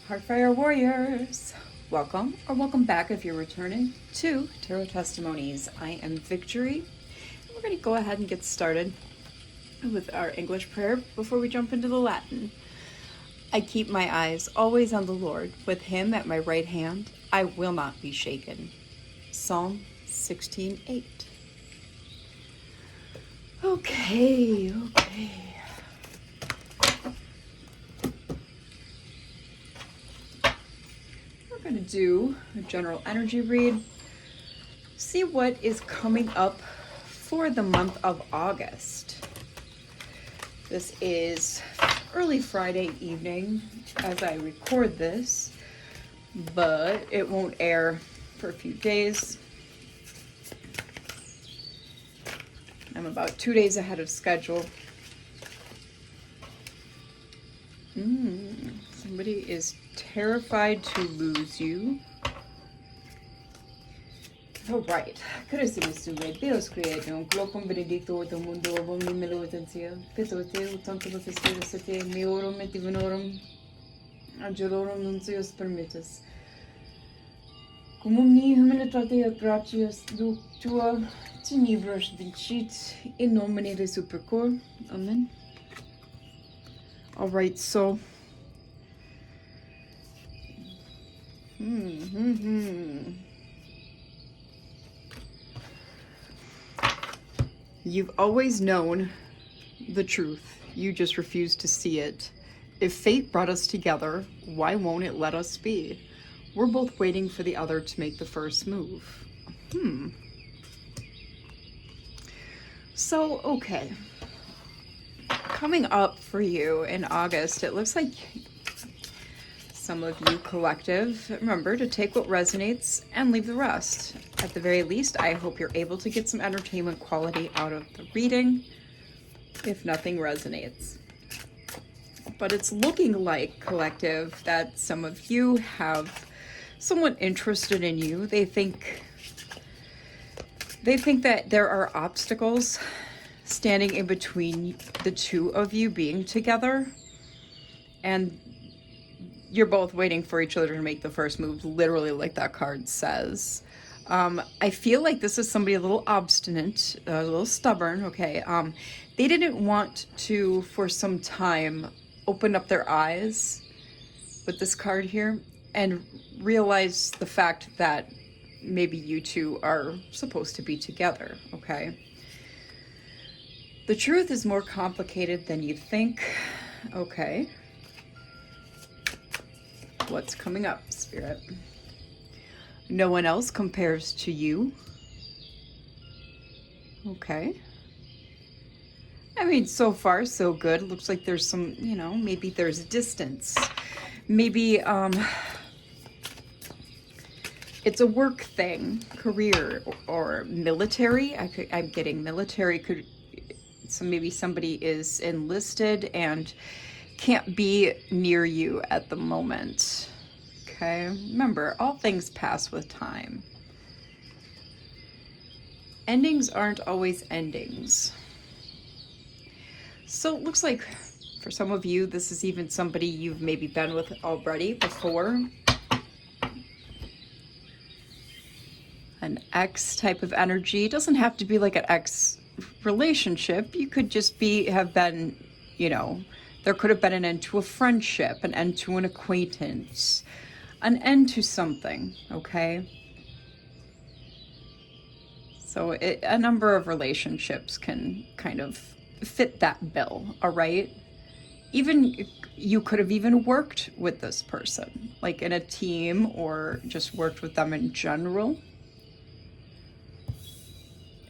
Heartfire warriors, welcome or welcome back if you're returning to Tarot Testimonies. I am Victory. We're going to go ahead and get started with our English prayer before we jump into the Latin. I keep my eyes always on the Lord. With him at my right hand, I will not be shaken. Psalm 16:8. Okay. We're going to do a general energy read. See what is coming up for the month of August. This is early Friday evening as I record this, but it won't air for a few days. I'm about 2 days ahead of schedule. Somebody is terrified to lose you. All right. Carissimi Deus creator, glocum benedictor do mundo omni melotentia, petote tanto professore sete meorum et divinorum angelorum nuncius permittus. Cum omni humanitate et gratias ductua tenebras vincit in nomine de supercor. Amen. All right, so You've always known the truth. You just refuse to see it. If fate brought us together, why won't it let us be? We're both waiting for the other to make the first move. So, okay. Coming up for you in August, it looks like some of you collective, remember to take what resonates and leave the rest. At the very least, I hope you're able to get some entertainment quality out of the reading, if nothing resonates. But it's looking like, collective, that some of you have someone interested in you. They think that there are obstacles standing in between the two of you being together, and you're both waiting for each other to make the first move, literally like that card says. I feel like this is somebody a little obstinate, a little stubborn, okay? They didn't want to, for some time, open up their eyes with this card here and realize the fact that maybe you two are supposed to be together, okay? The truth is more complicated than you think, okay? What's coming up, Spirit? No one else compares to you. Okay. I mean, so far, so good. Looks like there's some, maybe there's distance. Maybe it's a work thing, career or military. I'm getting military. So maybe somebody is enlisted and can't be near you at the moment. Okay, remember, all things pass with time. Endings aren't always endings. So it looks like for some of you, this is even somebody you've maybe been with already before. An ex type of energy. It doesn't have to be like an ex relationship. You could just have been, there could have been an end to a friendship, an end to an acquaintance, an end to something, okay? So a number of relationships can kind of fit that bill, all right? Even you could have even worked with this person, like in a team, or just worked with them in general.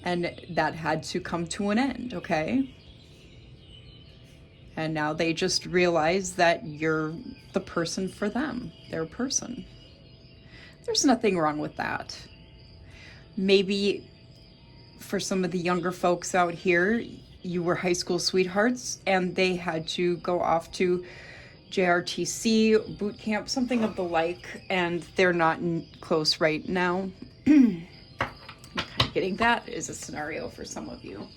And that had to come to an end, okay? And now they just realize that you're the person for them, their person. There's nothing wrong with that. Maybe for some of the younger folks out here, you were high school sweethearts and they had to go off to JRTC, boot camp, something of the like, and they're not close right now. I'm kind of getting that is a scenario for some of you.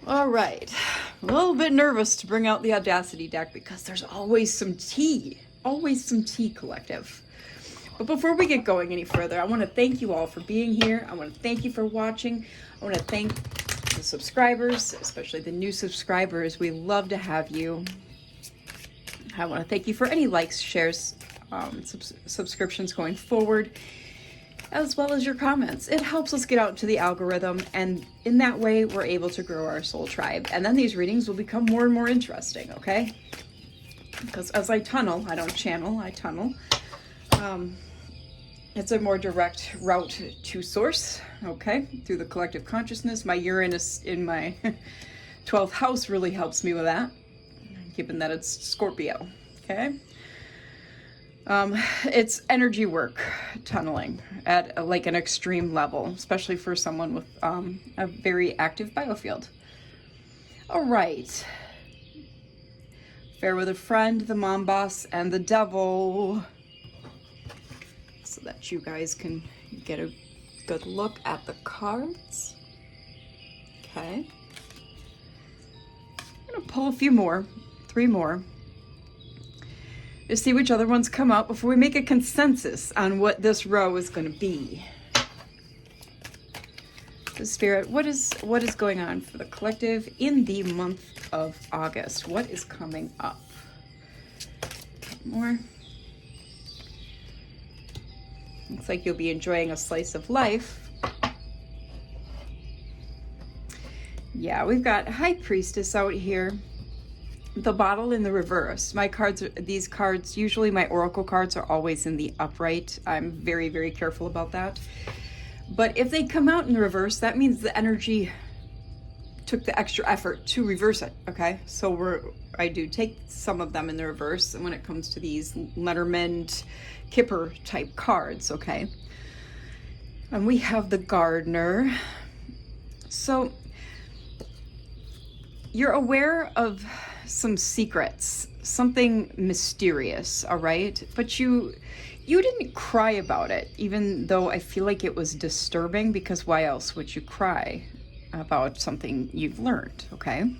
All right, a little bit nervous to bring out the Audacity deck because there's always some tea, collective. But before we get going any further, I want to thank you all for being here. I want to thank you for watching. I want to thank the subscribers, especially the new subscribers. We love to have you. I want to thank you for any likes, shares, subscriptions going forward, as well as your comments. It helps us get out to the algorithm, and in that way, we're able to grow our soul tribe. And then these readings will become more and more interesting, okay? Because as I tunnel, I don't channel, I tunnel. It's a more direct route to source, okay? Through the collective consciousness. My Uranus in my 12th house really helps me with that, given that it's Scorpio, okay? It's energy work, tunneling at like an extreme level, especially for someone with a very active biofield. All right. Fair with a friend, the mom boss, and the devil. So that you guys can get a good look at the cards. Okay. I'm gonna pull a few more, 3 more, to see which other ones come out before we make a consensus on what this row is going to be. So Spirit, what is going on for the collective in the month of August? What is coming up? More. Looks like you'll be enjoying a slice of life. Yeah, we've got High Priestess out here. The bottle in the reverse. These cards, usually my oracle cards are always in the upright. I'm very, very careful about that. But if they come out in the reverse, that means the energy took the extra effort to reverse it, okay? So I do take some of them in the reverse when it comes to these Letterman, Kipper type cards, okay? And we have the Gardener. So you're aware of some secrets, something mysterious, all right? But you didn't cry about it, even though I feel like it was disturbing, because why else would you cry about something you've learned, okay?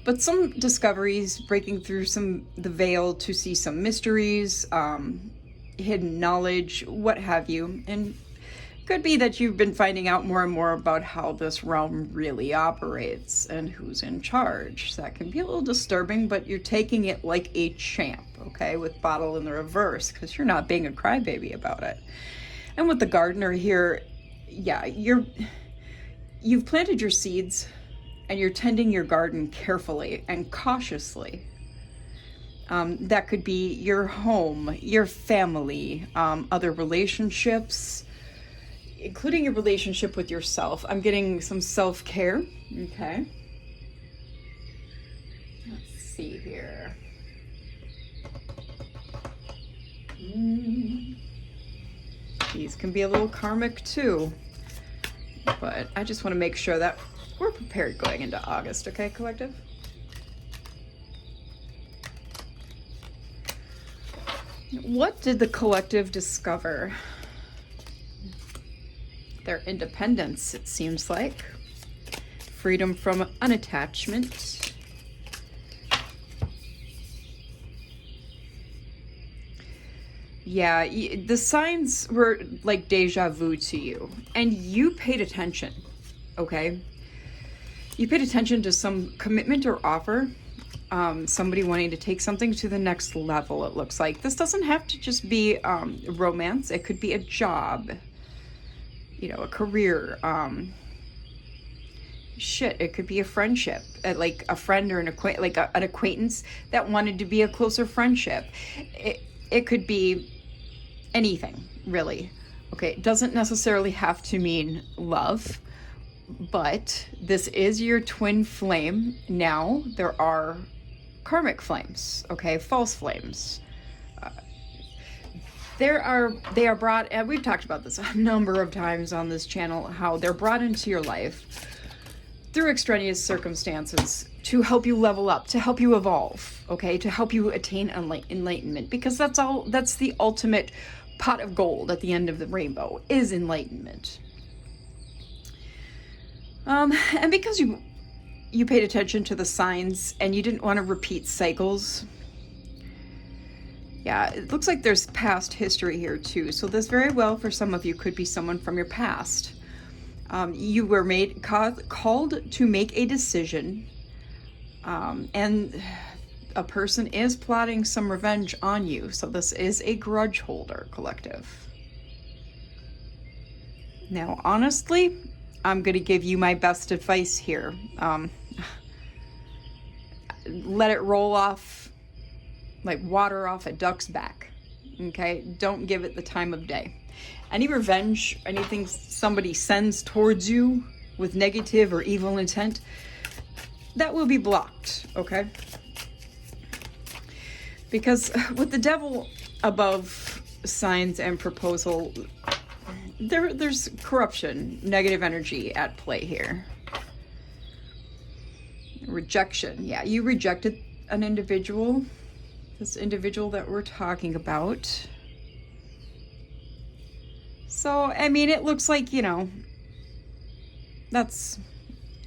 But some discoveries, breaking through the veil to see some mysteries, hidden knowledge, what have you, and could be that you've been finding out more and more about how this realm really operates and who's in charge. So that can be a little disturbing, but you're taking it like a champ, okay, with bottle in the reverse, because you're not being a crybaby about it. And with the Gardener here, yeah, you've planted your seeds and you're tending your garden carefully and cautiously. That could be your home, your family, other relationships, including your relationship with yourself. I'm getting some self-care, okay? Let's see here. These can be a little karmic too, but I just want to make sure that we're prepared going into August, okay, collective? What did the collective discover? Their independence, it seems like. Freedom from unattachment. Yeah, the signs were like deja vu to you, and you paid attention, okay? You paid attention to some commitment or offer, somebody wanting to take something to the next level, it looks like. This doesn't have to just be romance. It could be a job, you know, a career, it could be a friendship, like a friend or an acquaintance that wanted to be a closer friendship. It could be anything, really. Okay, it doesn't necessarily have to mean love, but this is your twin flame. Now, there are karmic flames, okay, false flames. They are brought, and we've talked about this a number of times on this channel, how they're brought into your life through extraneous circumstances to help you level up, to help you evolve, okay, to help you attain enlightenment, because that's the ultimate pot of gold at the end of the rainbow, is enlightenment. And because you paid attention to the signs and you didn't want to repeat cycles. Yeah, it looks like there's past history here too. So this very well for some of you could be someone from your past. You were called to make a decision, and a person is plotting some revenge on you. So this is a grudge holder, collective. Now, honestly, I'm going to give you my best advice here. Let it roll off like water off a duck's back. Okay? Don't give it the time of day. Any revenge, anything somebody sends towards you with negative or evil intent, that will be blocked. Okay? Because with the devil above signs and proposal, there's corruption, negative energy at play here. Rejection. Yeah, you rejected an individual. This individual that we're talking about. So, I mean, it looks like, you know, that's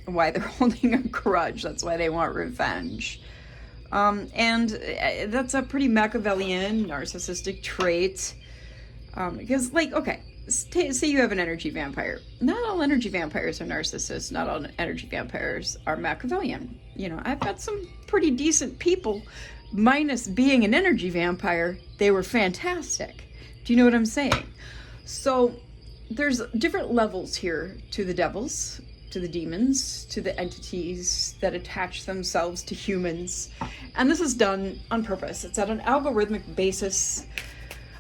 why they're holding a grudge. That's why they want revenge. And that's a pretty Machiavellian, narcissistic trait. Because, like, okay, say you have an energy vampire. Not all energy vampires are narcissists. Not all energy vampires are Machiavellian. You know, I've got some pretty decent people, minus being an energy vampire. They were fantastic. Do you know what I'm saying? So there's different levels here to the devils, to the demons, to the entities that attach themselves to humans. And this is done on purpose. It's at an algorithmic basis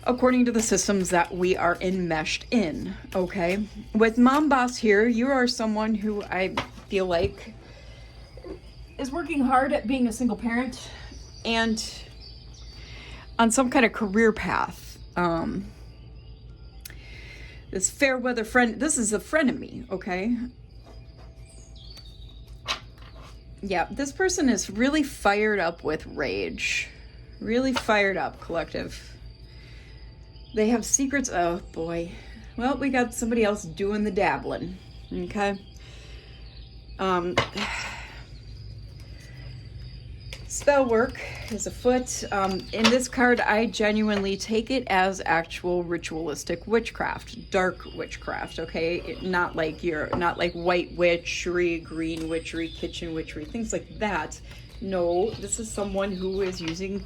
according to the systems that we are enmeshed in, okay? With Mom Boss here, you are someone who I feel like is working hard at being a single parent and on some kind of career path. This fair weather friend, this is a frenemy, okay? Yeah, this person is really fired up with rage. Really fired up, collective. They have secrets. Oh, boy. Well, we got somebody else doing the dabbling, okay? Spell work is afoot. In this card, I genuinely take it as actual ritualistic witchcraft, dark witchcraft, okay? Not like white witchery, green witchery, kitchen witchery, things like that. No, this is someone who is using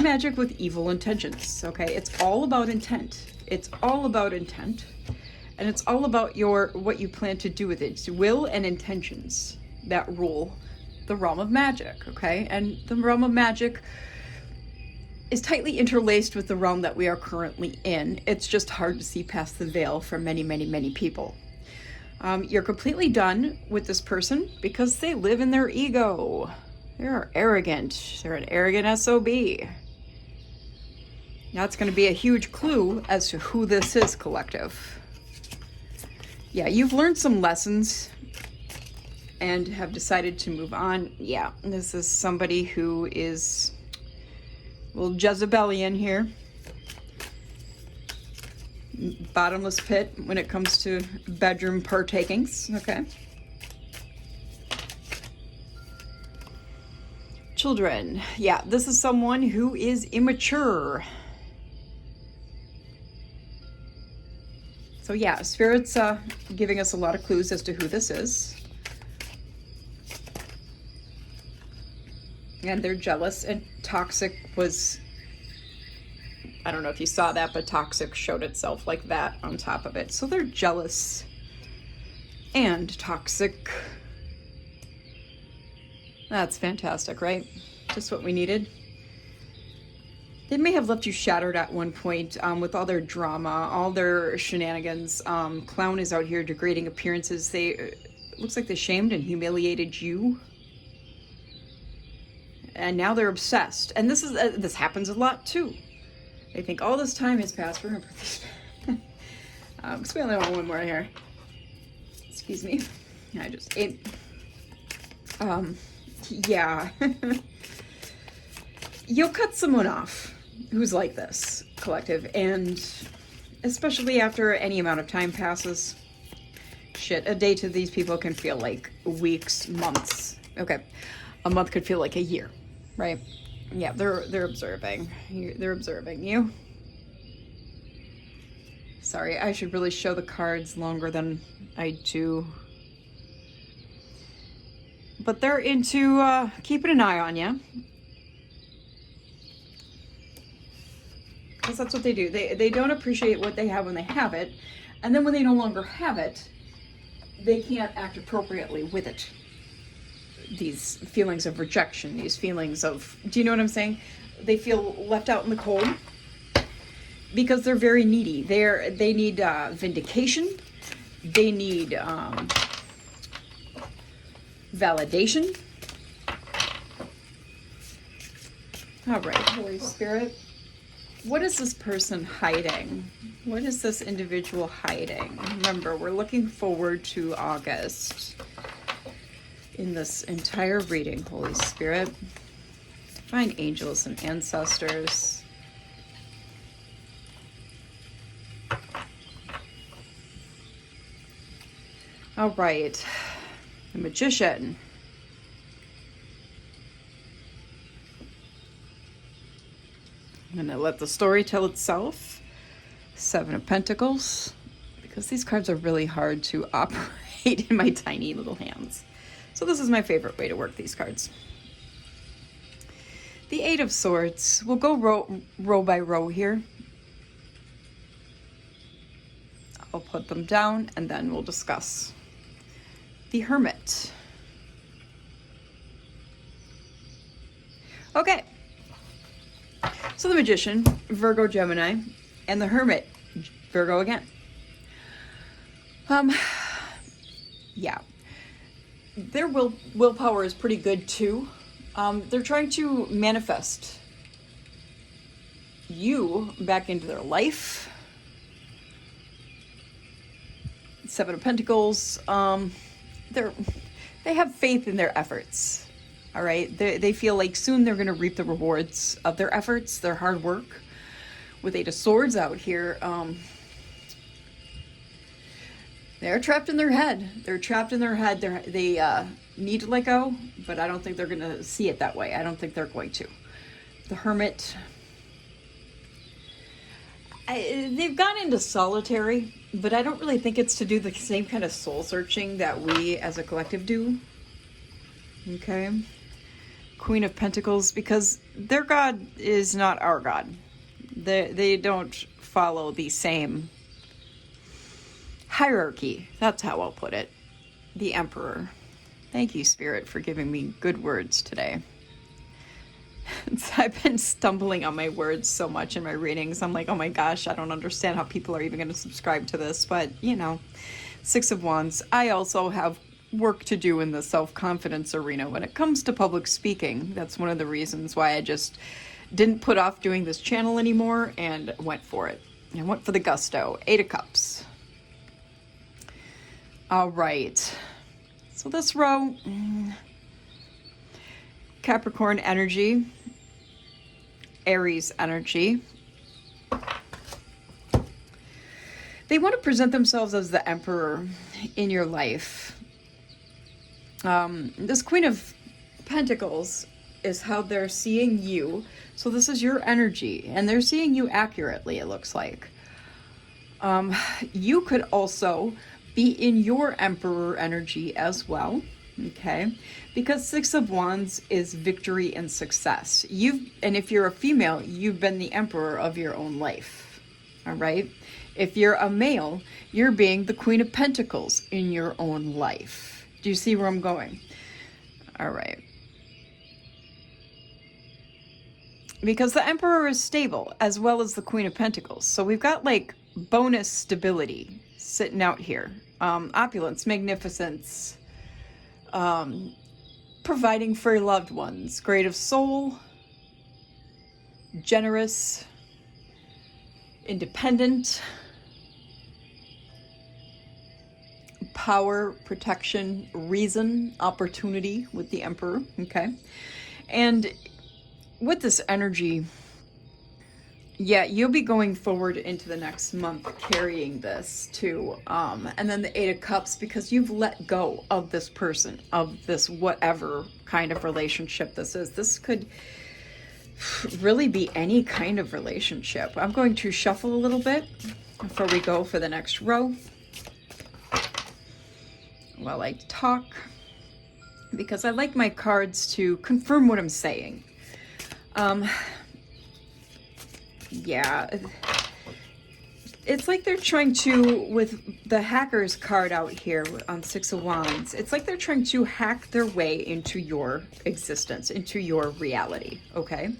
magic with evil intentions, okay? It's all about intent. It's all about intent. And it's all about what you plan to do with it. It's will and intentions that rule the realm of magic, okay? And the realm of magic is tightly interlaced with the realm that we are currently in. It's just hard to see past the veil for many, many, many people. You're completely done with this person because they live in their ego. They're arrogant. They're an arrogant SOB. That's going to be a huge clue as to who this is, collective. Yeah, you've learned some lessons and have decided to move on. Yeah, this is somebody who is a little Jezebelian here. Bottomless pit when it comes to bedroom partakings, okay? Children. Yeah, this is someone who is immature. So yeah, Spirit's giving us a lot of clues as to who this is. And they're jealous, and toxic was, I don't know if you saw that, but toxic showed itself like that on top of it. So they're jealous and toxic. That's fantastic, right? Just what we needed. They may have left you shattered at one point with all their drama, all their shenanigans. Clown is out here degrading appearances. Looks like they shamed and humiliated you. And now they're obsessed. And this happens a lot too. They think all this time has passed. We're gonna put these because we only want one more here. Excuse me. I just ate. Yeah. You'll cut someone off who's like this, collective, and especially after any amount of time passes, shit. A day to these people can feel like weeks, months. Okay. A month could feel like a year, right? Yeah, they're observing. They're observing you. Sorry, I should really show the cards longer than I do. But they're into keeping an eye on you. Because that's what they do. They don't appreciate what they have when they have it. And then when they no longer have it, they can't act appropriately with it. These feelings of rejection, these feelings of, do you know what I'm saying? They feel left out in the cold because they're very needy. They need vindication. They need validation. All right, Holy Spirit. What is this person hiding? What is this individual hiding? Remember, we're looking forward to August in this entire reading, Holy Spirit. Divine angels and ancestors. All right, the Magician. I'm going to let the story tell itself. Seven of Pentacles, because these cards are really hard to operate in my tiny little hands. So this is my favorite way to work these cards. The Eight of Swords. We'll go row by row here. I'll put them down and then we'll discuss. The Hermit. Okay. So the Magician, Virgo, Gemini, and the Hermit, Virgo again. Yeah. Their willpower is pretty good too. They're trying to manifest you back into their life. Seven of Pentacles. They have faith in their efforts. All right, they feel like soon they're going to reap the rewards of their efforts, their hard work. With Eight of Swords out here, they're trapped in their head. They're trapped in their head. They need to let go, but I don't think they're going to see it that way. I don't think they're going to. The Hermit. They've gone into solitary, but I don't really think it's to do the same kind of soul searching that we as a collective do. Okay. Queen of Pentacles, because their God is not our God. They don't follow the same hierarchy. That's how I'll put it. The Emperor. Thank you, Spirit, for giving me good words today. I've been stumbling on my words so much in my readings. I'm like, oh my gosh, I don't understand how people are even going to subscribe to this. But, you know, Six of Wands. I also have work to do in the self-confidence arena when it comes to public speaking. That's one of the reasons why I just didn't put off doing this channel anymore and went for it. I went for the gusto. Eight of Cups. All right. So this row, Capricorn energy, Aries energy. They want to present themselves as the Emperor in your life. This Queen of Pentacles is how they're seeing you. So this is your energy, and they're seeing you accurately, it looks like. You could also be in your Emperor energy as well, okay? Because Six of Wands is victory and success. And if you're a female, you've been the Emperor of your own life, all right? If you're a male, you're being the Queen of Pentacles in your own life. Do you see where I'm going? All right. Because the Emperor is stable, as well as the Queen of Pentacles. So we've got like bonus stability sitting out here. Opulence, magnificence, providing for your loved ones, great of soul, generous, independent, power, protection, reason, opportunity with the Emperor, okay? And with this energy, Yeah, you'll be going forward into the next month carrying this too. And then the Eight of Cups, because you've let go of this person, of this whatever kind of relationship this is. This could really be any kind of relationship. I'm going to shuffle a little bit before we go for the next row while I talk, because I like my cards to confirm what I'm saying. Yeah, it's like they're trying to, with the Hacker's card out here on Six of Wands, it's like they're trying to hack their way into your existence, into your reality, okay?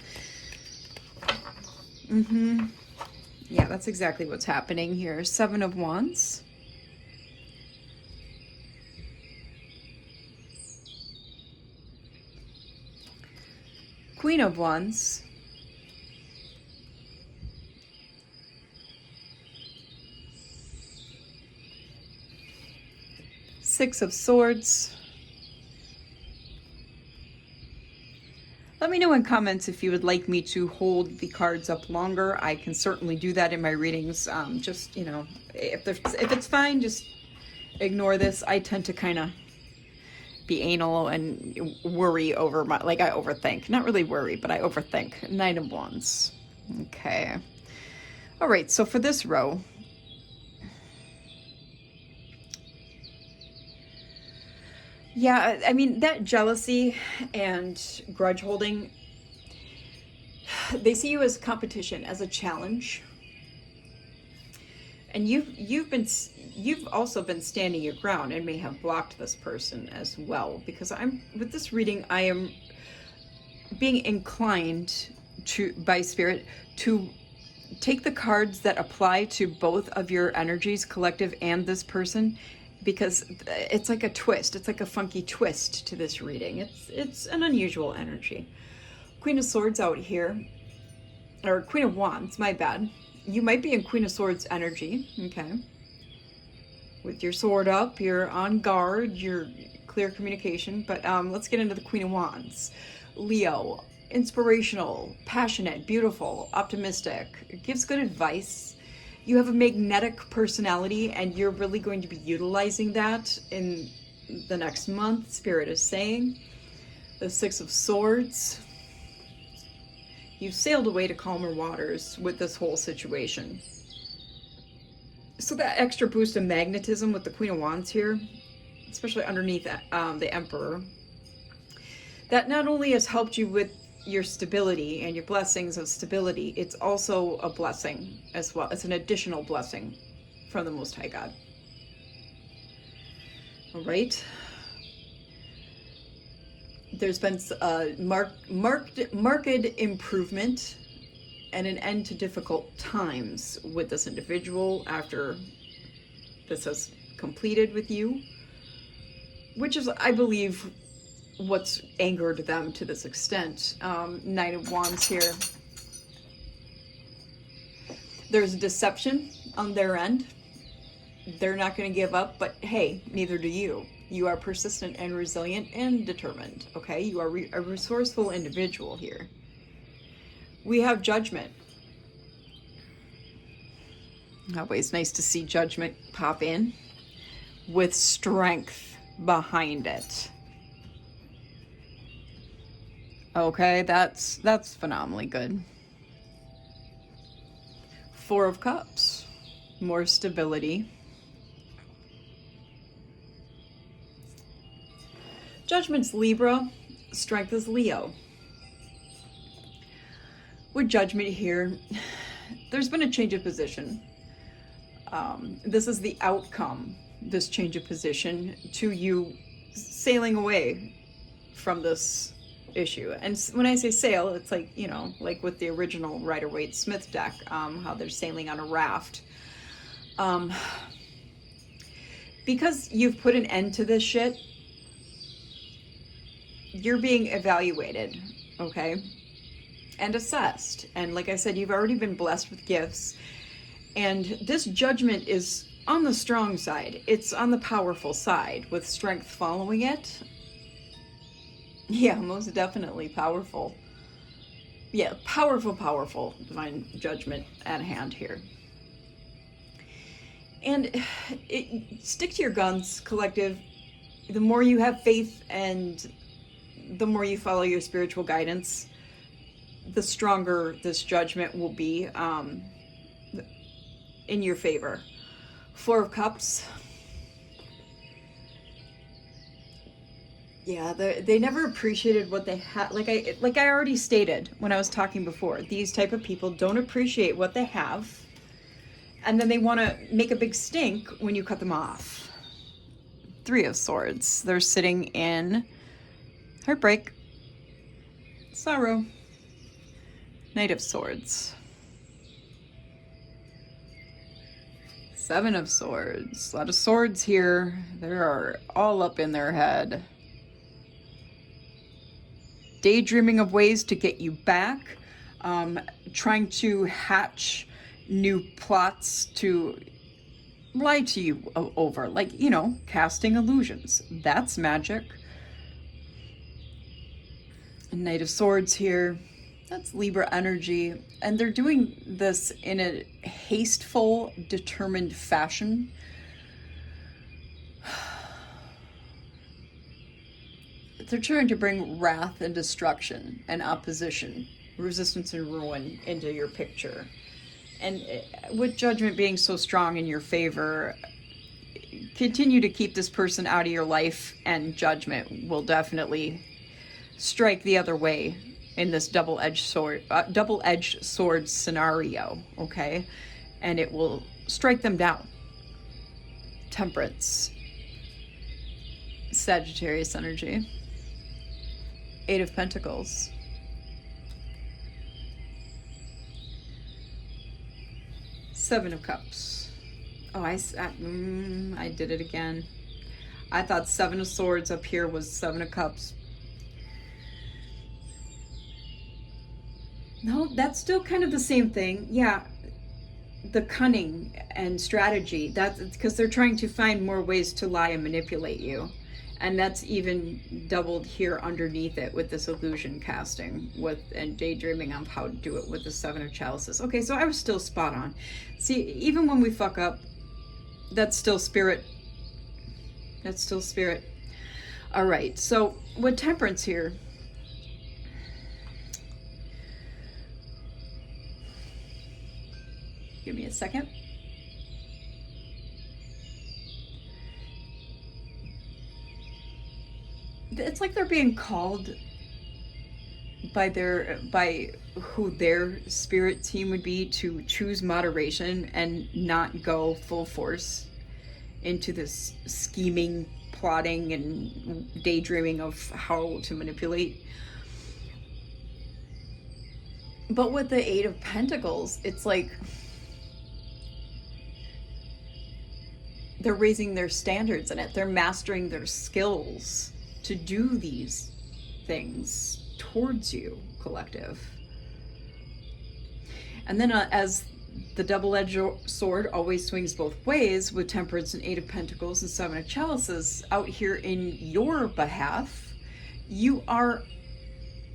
Yeah, that's exactly what's happening here. Seven of Wands. Queen of Wands. Six of Swords. Let me know in comments if you would like me to hold the cards up longer. I can certainly do that in my readings. Just, you know, if it's fine, just ignore this. I tend to kind of be anal and worry over my, like I overthink. Not really worry, but I overthink. Nine of Wands. Okay. All right, so for this row, yeah, I mean, that jealousy and grudge holding, they see you as competition, as a challenge. And you've also been standing your ground and may have blocked this person as well, because with this reading, I am being inclined to, by spirit, to take the cards that apply to both of your energies, collective and this person, because it's like a twist. It's like a funky twist to this reading. It's an unusual energy. Queen of Swords out here, or Queen of Wands, my bad. You might be in Queen of Swords energy, okay? With your sword up, you're on guard, you're clear communication, but let's get into the Queen of Wands. Leo, inspirational, passionate, beautiful, optimistic, gives good advice. You have a magnetic personality, and you're really going to be utilizing that in the next month, Spirit is saying. The Six of Swords. You've sailed away to calmer waters with this whole situation. So that extra boost of magnetism with the Queen of Wands here, especially underneath the Emperor, that not only has helped you with your stability and your blessings of stability, it's also a blessing as well. It's an additional blessing from the Most High God. All right. There's been a marked improvement and an end to difficult times with this individual after this has completed with you, which is, I believe, what's angered them to this extent. Nine of Wands here. There's deception on their end. They're not going to give up, but hey, neither do you. You are persistent and resilient and determined, okay? You are a resourceful individual here. We have Judgment. Always nice to see Judgment pop in with strength behind it. Okay, that's phenomenally good. Four of Cups, more stability. Judgment's Libra, strength is Leo. With Judgment here, there's been a change of position. This is the outcome, this change of position, to you sailing away from this issue. And when I say sail, it's like, you know, like with the original Rider-Waite-Smith deck, how they're sailing on a raft. Because you've put an end to this shit, you're being evaluated, okay, and assessed. And like I said, you've already been blessed with gifts, and this Judgment is on the strong side. It's on the powerful side, with strength following it. Yeah, most definitely powerful. Yeah, powerful, powerful divine judgment at hand here. And stick to your guns, collective. The more you have faith and the more you follow your spiritual guidance, the stronger this judgment will be in your favor. Four of Cups. Yeah, they never appreciated what they had. Like I already stated when I was talking before, these type of people don't appreciate what they have, and then they want to make a big stink when you cut them off. Three of Swords. They're sitting in heartbreak, sorrow. Knight of Swords. Seven of Swords. A lot of swords here. They are all up in their head. Daydreaming of ways to get you back. Trying to hatch new plots to lie to you over. Like, you know, casting illusions. That's magic. Knight of Swords here. That's Libra energy. And they're doing this in a hasteful, determined fashion. They're trying to bring wrath and destruction and opposition, resistance and ruin into your picture. And with judgment being so strong in your favor, continue to keep this person out of your life, and judgment will definitely strike the other way in this double-edged sword scenario, okay? And it will strike them down. Temperance. Sagittarius energy. Eight of Pentacles. Seven of Cups. Oh, I did it again. I thought Seven of Swords up here was Seven of Cups. No, that's still kind of the same thing. Yeah, the cunning and strategy. That's because they're trying to find more ways to lie and manipulate you. And that's even doubled here underneath it with this illusion casting and daydreaming of how to do it with the Seven of Chalices. Okay, so I was still spot on. See, even when we fuck up, that's still spirit. That's still spirit. All right, so with Temperance here, give me a second. It's like they're being called by who their spirit team would be to choose moderation and not go full force into this scheming, plotting, and daydreaming of how to manipulate. But with the Eight of Pentacles, it's like they're raising their standards in it. They're mastering their skills to do these things towards you, collective. And then as the double-edged sword always swings both ways, with Temperance and Eight of Pentacles and Seven of Chalices out here in your behalf, you are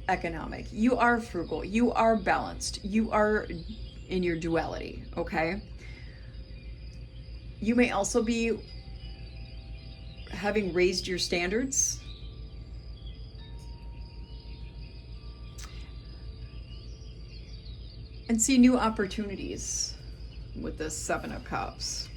economic, you are frugal, you are balanced, you are in your duality, okay? You may also be having raised your standards and see new opportunities with this Seven of Cups.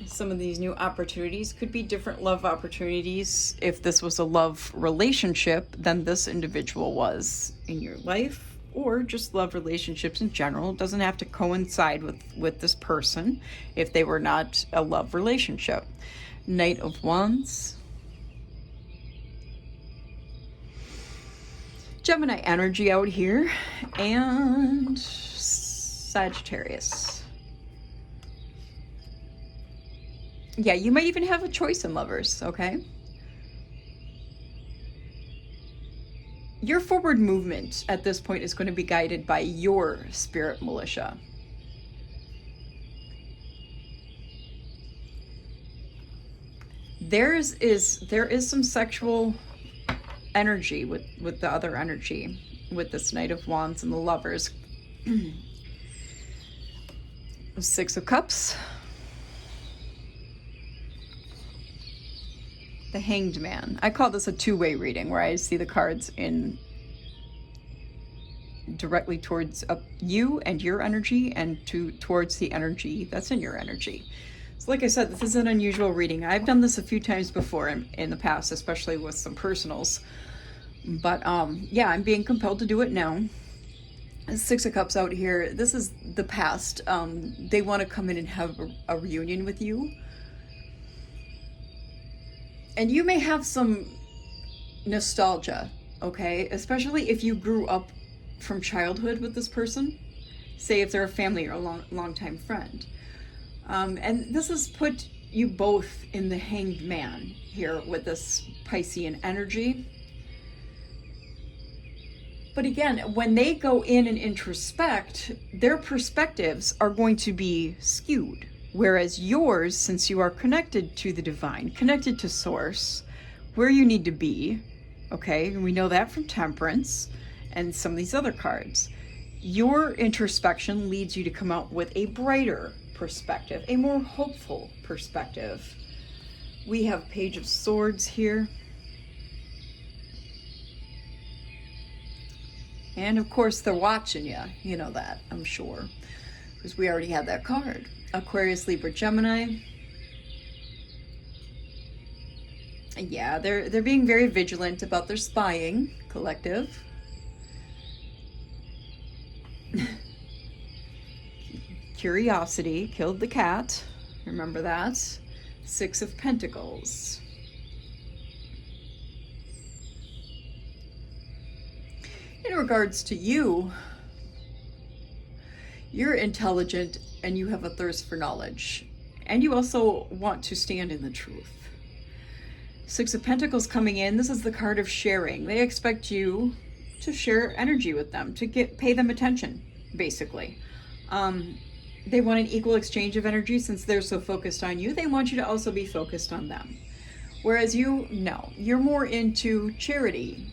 Some of these new opportunities could be different love opportunities. If this was a love relationship, then this individual was in your life, or just love relationships in general. It doesn't have to coincide with this person if they were not a love relationship. Knight of Wands. Gemini energy out here, and Sagittarius. Yeah, you might even have a choice in lovers, okay? Your forward movement at this point is going to be guided by your spirit militia. There is some sexual energy with the other energy with this Knight of Wands and the Lovers. Six of Cups. The Hanged Man. I call this a two-way reading where I see the cards in directly towards you and your energy, and towards the energy that's in your energy. So like I said, this is an unusual reading. I've done this a few times before in the past, especially with some personals. But yeah, I'm being compelled to do it now. Six of Cups out here. This is the past. They want to come in and have a reunion with you. And you may have some nostalgia, okay? Especially if you grew up from childhood with this person. Say if they're a family or a long-time friend. And this has put you both in the Hanged Man here with this Piscean energy. But again, when they go in and introspect, their perspectives are going to be skewed. Whereas yours, since you are connected to the divine, connected to source, where you need to be, okay, and we know that from Temperance and some of these other cards, your introspection leads you to come out with a brighter perspective, a more hopeful perspective. We have Page of Swords here. And of course they're watching you, you know that, I'm sure, because we already had that card. Aquarius, Libra, Gemini. Yeah, they're being very vigilant about their spying, collective. Curiosity killed the cat, remember that. Six of Pentacles. In regards to you, you're intelligent and you have a thirst for knowledge. And you also want to stand in the truth. Six of Pentacles coming in, this is the card of sharing. They expect you to share energy with them, to pay them attention, basically. They want an equal exchange of energy. Since they're so focused on you, they want you to also be focused on them. Whereas you, no, you're more into charity,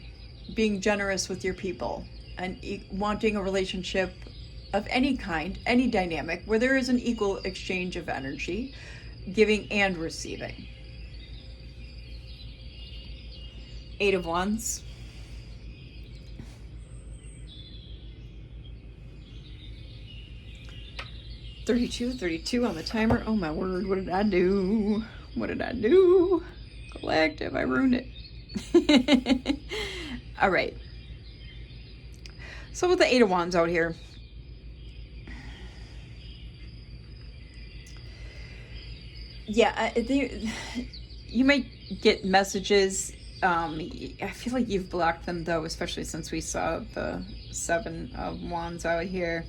being generous with your people, and wanting a relationship of any kind, any dynamic, where there is an equal exchange of energy, giving and receiving. Eight of Wands. Thirty-two on the timer. Oh my word, what did I do? What did I do? Collective, I ruined it. All right. So with the Eight of Wands out here, yeah, you might get messages. I feel like you've blocked them though, especially since we saw the Seven of Wands out here.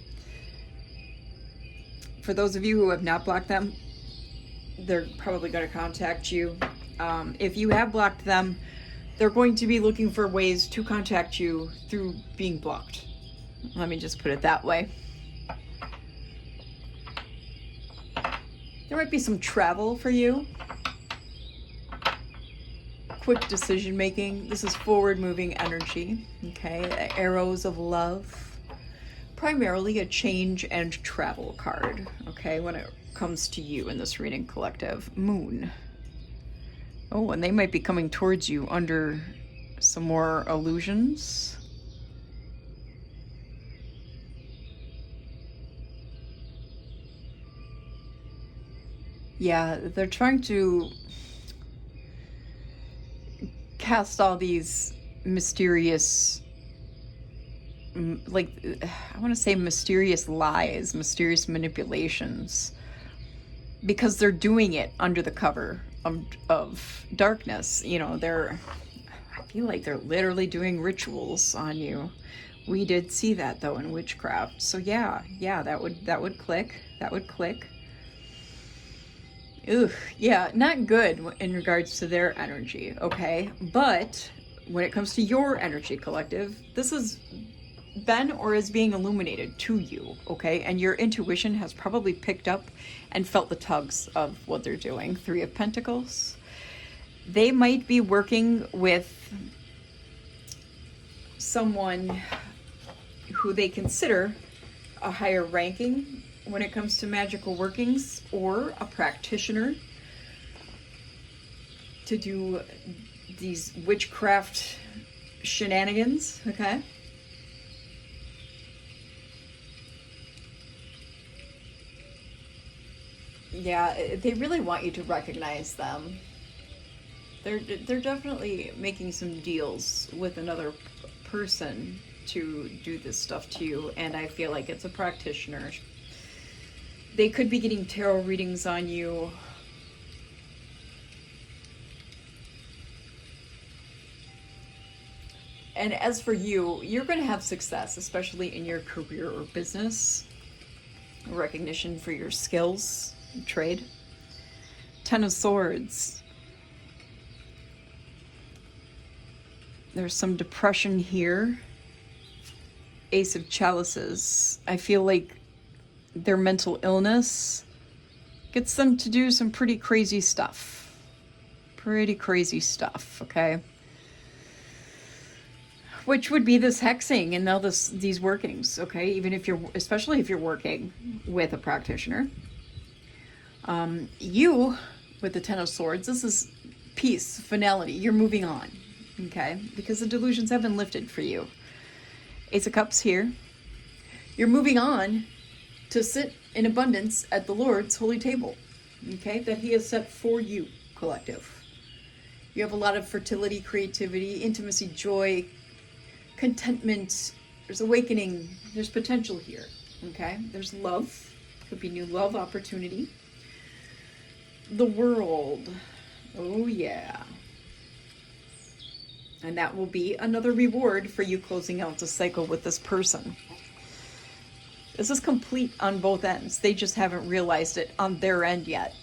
For those of you who have not blocked them, they're probably going to contact you. If you have blocked them, they're going to be looking for ways to contact you through being blocked. Let me just put it that way. There might be some travel for you. Quick decision making. This is forward moving energy. Okay, arrows of love. Primarily a change and travel card. Okay, when it comes to you in this reading, collective. Moon. Oh, and they might be coming towards you under some more illusions. Yeah, they're trying to cast all these mysterious, like, I want to say mysterious lies, mysterious manipulations, because they're doing it under the cover of darkness. You know, I feel like they're literally doing rituals on you. We did see that though in witchcraft. So yeah, that would click. That would click. Ugh, yeah, not good in regards to their energy, okay? But when it comes to your energy, collective, this has been or is being illuminated to you, okay? And your intuition has probably picked up and felt the tugs of what they're doing. Three of Pentacles. They might be working with someone who they consider a higher ranking when it comes to magical workings, or a practitioner to do these witchcraft shenanigans, okay? Yeah, they really want you to recognize them. They're definitely making some deals with another person to do this stuff to you, and I feel like it's a practitioner. They could be getting tarot readings on you. And as for you, you're going to have success, especially in your career or business. Recognition for your skills, trade. Ten of Swords. There's some depression here. Ace of Chalices. I feel like their mental illness gets them to do some pretty crazy stuff. Pretty crazy stuff, okay? Which would be this hexing and now these workings, okay? Even if especially if you're working with a practitioner. You, with the Ten of Swords, this is peace, finality. You're moving on, okay? Because the delusions have been lifted for you. Ace of Cups here. You're moving on to sit in abundance at the Lord's holy table, okay? That he has set for you, collective. You have a lot of fertility, creativity, intimacy, joy, contentment. There's awakening. There's potential here, okay? There's love. Could be new love opportunity. The World. Oh, yeah. And that will be another reward for you closing out the cycle with this person. This is complete on both ends. They just haven't realized it on their end yet.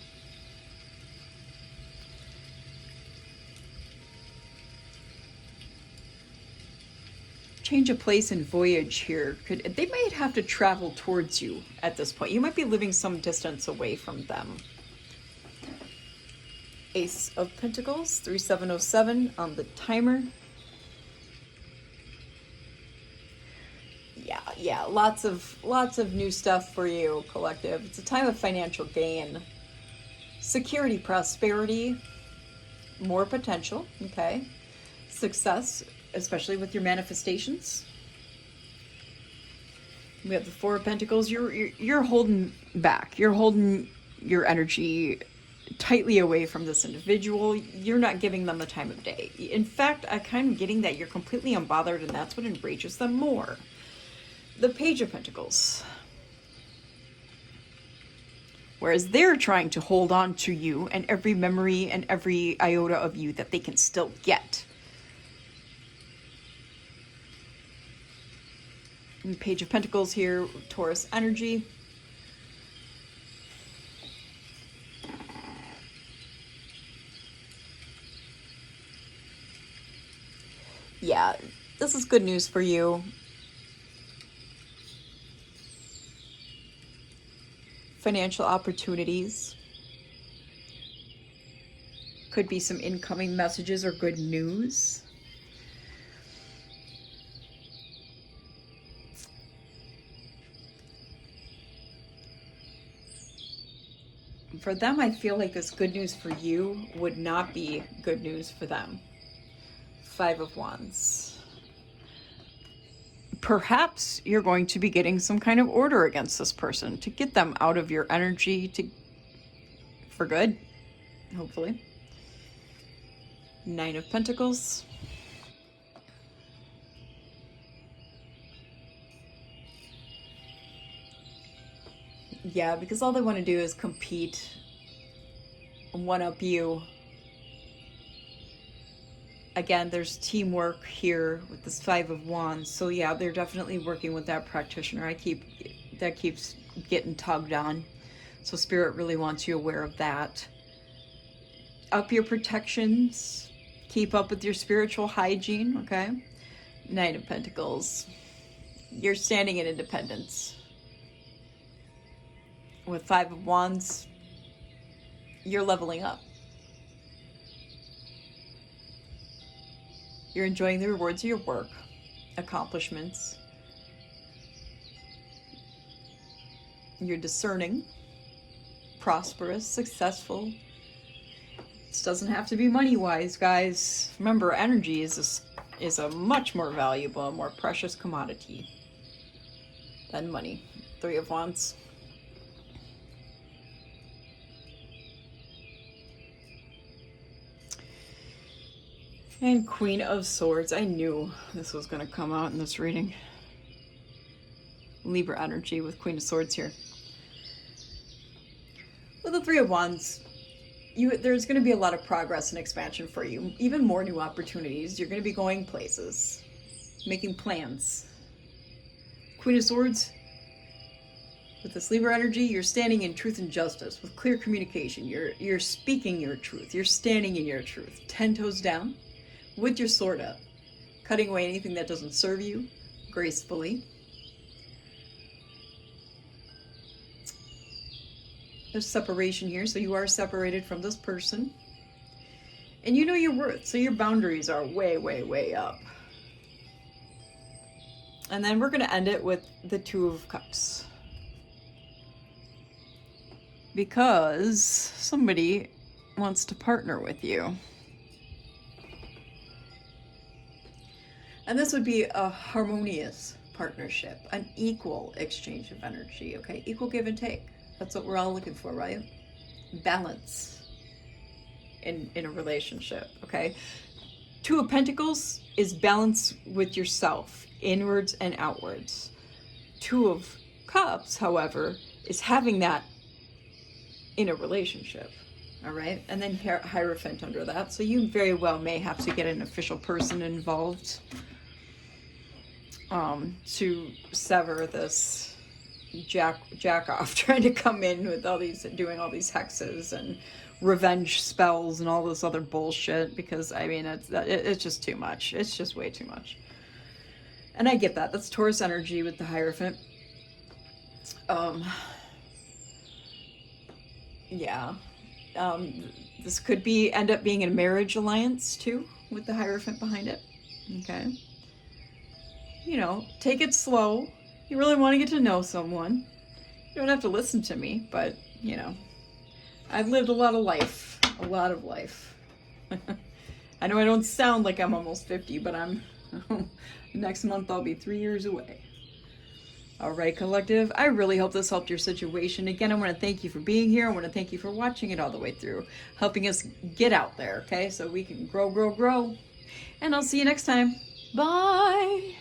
Change of place and voyage here. They might have to travel towards you at this point. You might be living some distance away from them. Ace of Pentacles, 3707 on the timer. Yeah, lots of new stuff for you, collective. It's a time of financial gain. Security, prosperity, more potential, okay? Success, especially with your manifestations. We have the Four of Pentacles. You're holding back. You're holding your energy tightly away from this individual. You're not giving them the time of day. In fact, I'm kind of getting that you're completely unbothered, and that's what enrages them more. The Page of Pentacles. Whereas they're trying to hold on to you and every memory and every iota of you that they can still get. And Page of Pentacles here, Taurus energy. Yeah, this is good news for you. Financial opportunities. Could be some incoming messages or good news. For them, I feel like this good news for you would not be good news for them. Five of Wands. Perhaps you're going to be getting some kind of order against this person to get them out of your energy for good, hopefully. Nine of Pentacles. Yeah, because all they want to do is compete, one-up you. Again, there's teamwork here with this Five of Wands. So yeah, they're definitely working with that practitioner. That keeps getting tugged on. So Spirit really wants you aware of that. Up your protections. Keep up with your spiritual hygiene, okay? Knight of Pentacles. You're standing in independence. With Five of Wands, you're leveling up. You're enjoying the rewards of your work, accomplishments. You're discerning, prosperous, successful. This doesn't have to be money-wise, guys. Remember, energy is a much more valuable and more precious commodity than money. Three of Wands. And Queen of Swords. I knew this was going to come out in this reading. Libra energy with Queen of Swords here. With the Three of Wands, there's going to be a lot of progress and expansion for you. Even more new opportunities. You're going to be going places, making plans. Queen of Swords, with this Libra energy, you're standing in truth and justice with clear communication. You're speaking your truth. You're standing in your truth. 10 toes down, with your sword up, cutting away anything that doesn't serve you gracefully. There's separation here, so you are separated from this person. And you know your worth, so your boundaries are way, way, way up. And then we're going to end it with the Two of Cups. Because somebody wants to partner with you. And this would be a harmonious partnership, an equal exchange of energy, okay? Equal give and take. That's what we're all looking for, right? Balance in a relationship, okay? Two of Pentacles is balance with yourself, inwards and outwards. Two of Cups, however, is having that in a relationship, all right? And then Hierophant under that. So you very well may have to get an official person involved to sever this jack off trying to come in with all these, doing all these hexes and revenge spells and all this other bullshit, because I mean it's just too much. It's just way too much. And I get that. That's Taurus energy with the Hierophant. Yeah. This could end up being a marriage alliance too, with the Hierophant behind it. Okay. You know, take it slow. You really want to get to know someone. You don't have to listen to me, but, you know, I've lived a lot of life. A lot of life. I know I don't sound like I'm almost 50, but next month I'll be 3 years away. All right, collective. I really hope this helped your situation. Again, I want to thank you for being here. I want to thank you for watching it all the way through, helping us get out there, okay? So we can grow, grow, grow. And I'll see you next time. Bye.